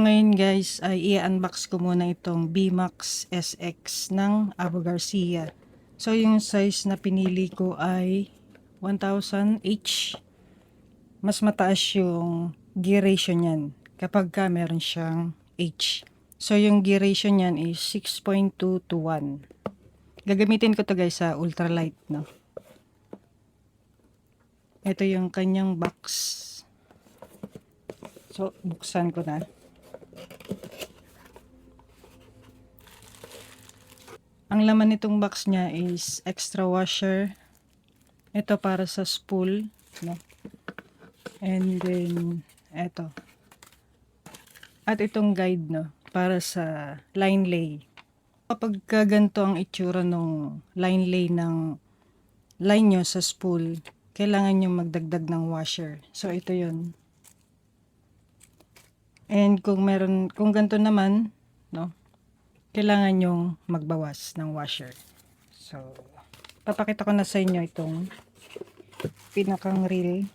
Ngayon guys ay i-unbox ko muna itong BMAX SX ng Abu Garcia. So yung size na pinili ko ay 1000H. Mas mataas yung gear ratio niyan kapag ka meron siyang H. So yung gear ratio niyan is 6.2 to 1. Gagamitin ko to guys sa ultralight, no. Ito yung kanyang box. So buksan ko na. Ang laman nitong box niya is extra washer. Ito para sa spool, no? And then ito. At itong guide, no, para sa line lay. Kapag ganito ang itsura ng line lay ng line nyo sa spool, kailangan nyo magdagdag ng washer. So ito 'yun. And kung ganito naman, no, kailangan nyong magbawas ng washer. So, papakita ko na sa inyo itong pinakang reel.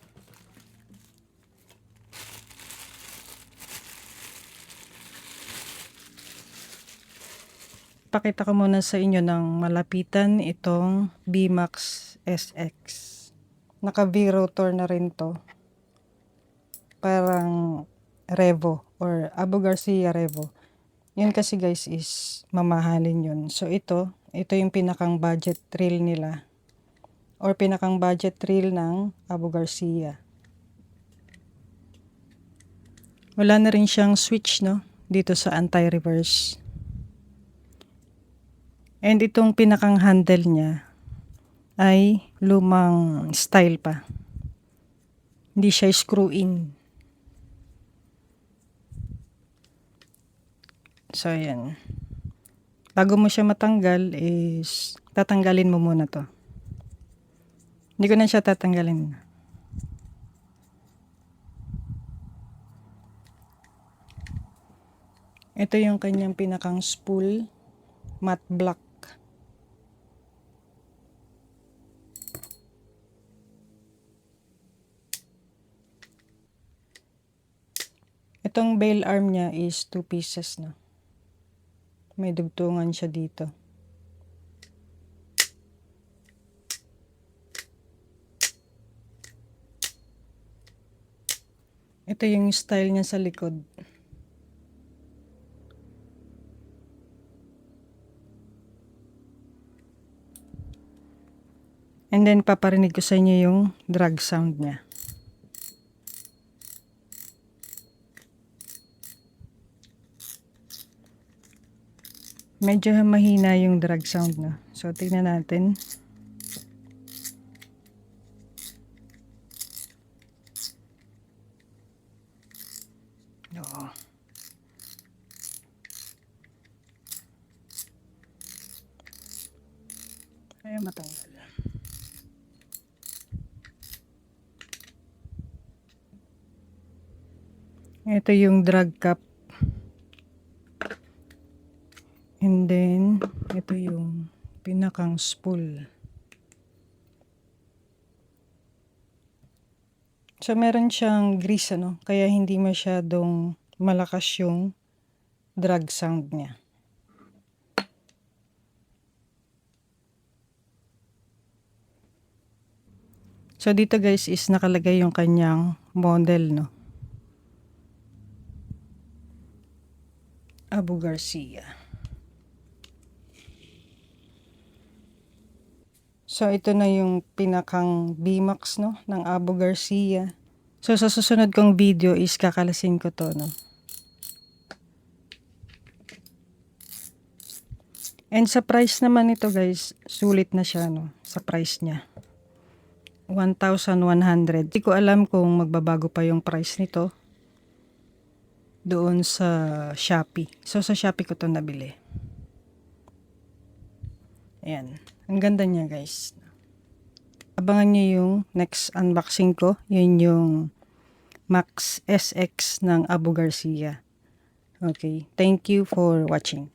Pakita ko muna sa inyo ng malapitan itong BMAX SX. Naka V-rotor na rin to. Parang Revo or Abu Garcia Revo. Yun kasi guys is mamahalin yun. So ito yung pinakang budget reel nila or pinakang budget reel ng Abu Garcia. Wala na rin siyang switch, no, dito sa anti-reverse. And itong pinakang handle niya ay lumang style pa. Hindi siya screw in. So, ayan. Bago mo siya matanggal is tatanggalin mo muna to. Hindi ko na siya tatanggalin. Ito yung kanyang pinakang spool. Matte black. Itong bail arm niya is 2 pieces, no. May dugtungan siya dito. Ito yung style niya sa likod. And then paparinig ko sa inyo yung drag sound niya. Medyo mahina yung drag sound, no. So tingnan natin. Oo. Kaya matanggal. Ito yung drag cap. And then, ito yung pinakang spool. So, meron siyang grease, ano? Kaya hindi masyadong malakas yung drag sound niya. So, dito guys is nakalagay yung kanyang model, no? Abu Garcia. So, ito na yung pinakang BMAX, no, ng Abu Garcia. So, sa susunod kong video is kakalasin ko to, no. And sa price naman ito guys, sulit na siya, no, sa price niya. 1,100. Hindi ko alam kung magbabago pa yung price nito doon sa Shopee. So, sa Shopee ko to nabili. Ayan. Ang ganda niya guys. Abangan nyo yung next unboxing ko. Yun yung Max SX ng Abu Garcia. Okay. Thank you for watching.